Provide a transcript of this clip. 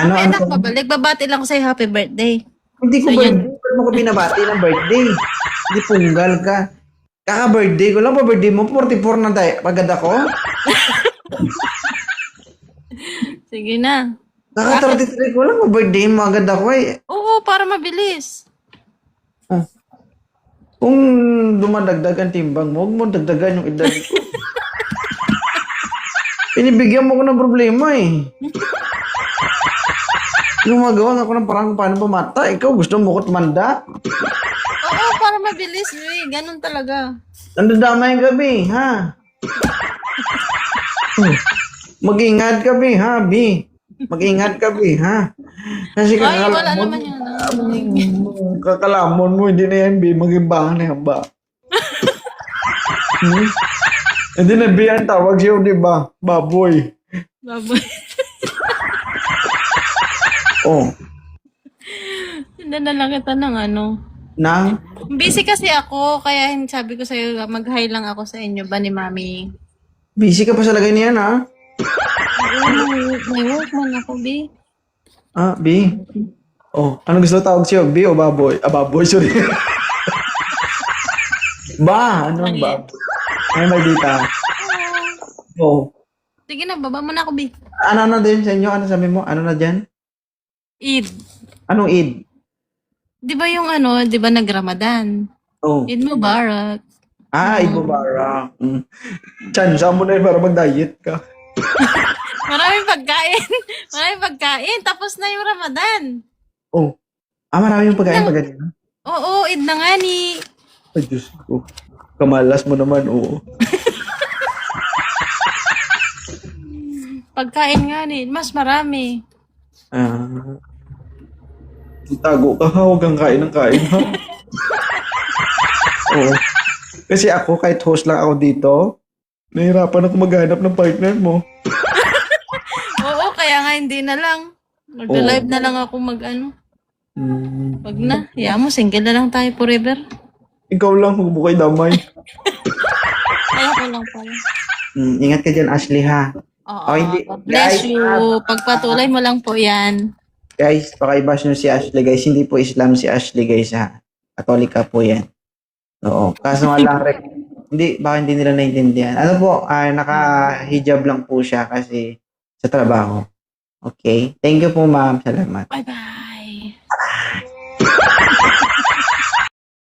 Mamaya ano? na ako babalik. Babati lang ko sa'yo happy birthday. Hindi ko So, birthday. yun. Hindi mo ko binabati ng birthday. Hindi punggal ka. Kaka-birthday ko lang pa birthday mo. 44 na tayo. Pagad ako. Sige na. Kaka-33 ko lang pa birthday mo. Agad ako eh. Oo, para mabilis. Kung dumadagdag ang timbang mo, huwag mo dagdagan yung edad ko. Pinibigyan mo ko ng problema eh. Gumagawa ako ng parang paano pamata. Ikaw gusto mo ko't manda. Oo, para mabilis. Ganun talaga. Nandadamay yung gabi, ha? Mag-ingat ka, Bi, ha, Bi? Mag-ingat ka, Bi, ha? Kasi Ay, wala naman yun. kakalamon mo, hindi na yan, Bi. Mag-imbangan na yan ba? Hindi na, Bi, ang tawag siya, di ba? Baboy. Baboy. Oh. Hindi na lang kita ng ano. Nang? Busy kasi ako, kaya sabi ko sa'yo, mag-hi lang ako sa inyo ba ni Mami? Busy ka pa sa lagay niyan, ha? May work man ako, B. Ah, Bi. Oh, ano gusto tawag siya? Bi o baboy? Ah, baboy, sorry. Ba? Ano ang baboy? Ay, maldita. Oh. Sige na, baba mo na ako, B. Ano din sa inyo? Ano sabi mo? Ano na dyan? Eid. Anong Eid? Di ba yung ano, di ba nag-Ramadan? Oh. Eid Mubarak. Ah, Eid Mubarak. Chansa mo na yun para mag-diet ka. Maraming pagkain. Maraming pagkain. Tapos na yung Ramadan. Oh. Ah, marami yung pagkain pag ganyan. Oo, Eid na nga ni. Ay, Diyos ko. Kamalas mo naman, oo. Pagkain nga ni. Mas marami. Ah. Tago ka ha, huwag kang kain ng kain ha. Oo. Kasi ako, kahit host lang ako dito, nahirapan ako maghanap ng partner mo. Oo, kaya nga hindi na lang. Mag-live na lang ako mag-ano. Wag na. Hayaan mo, single na lang tayo forever. Ikaw lang, huwag mo kay damay. Kaya ko lang pala. Ingat ka dyan, Ashley ha. Oo. Oh, hindi. God bless Guys, you. Pagpatuloy mo lang po yan. Guys, pakibash nyo si Ashley guys. Hindi po Islam si Ashley guys ha. Katolika po yan. Oo. Kaso nga lang, hindi, baka hindi nila naintindihan. Ano po, naka-hijab lang po siya kasi sa trabaho. Okay. Thank you po ma'am. Salamat. Bye-bye.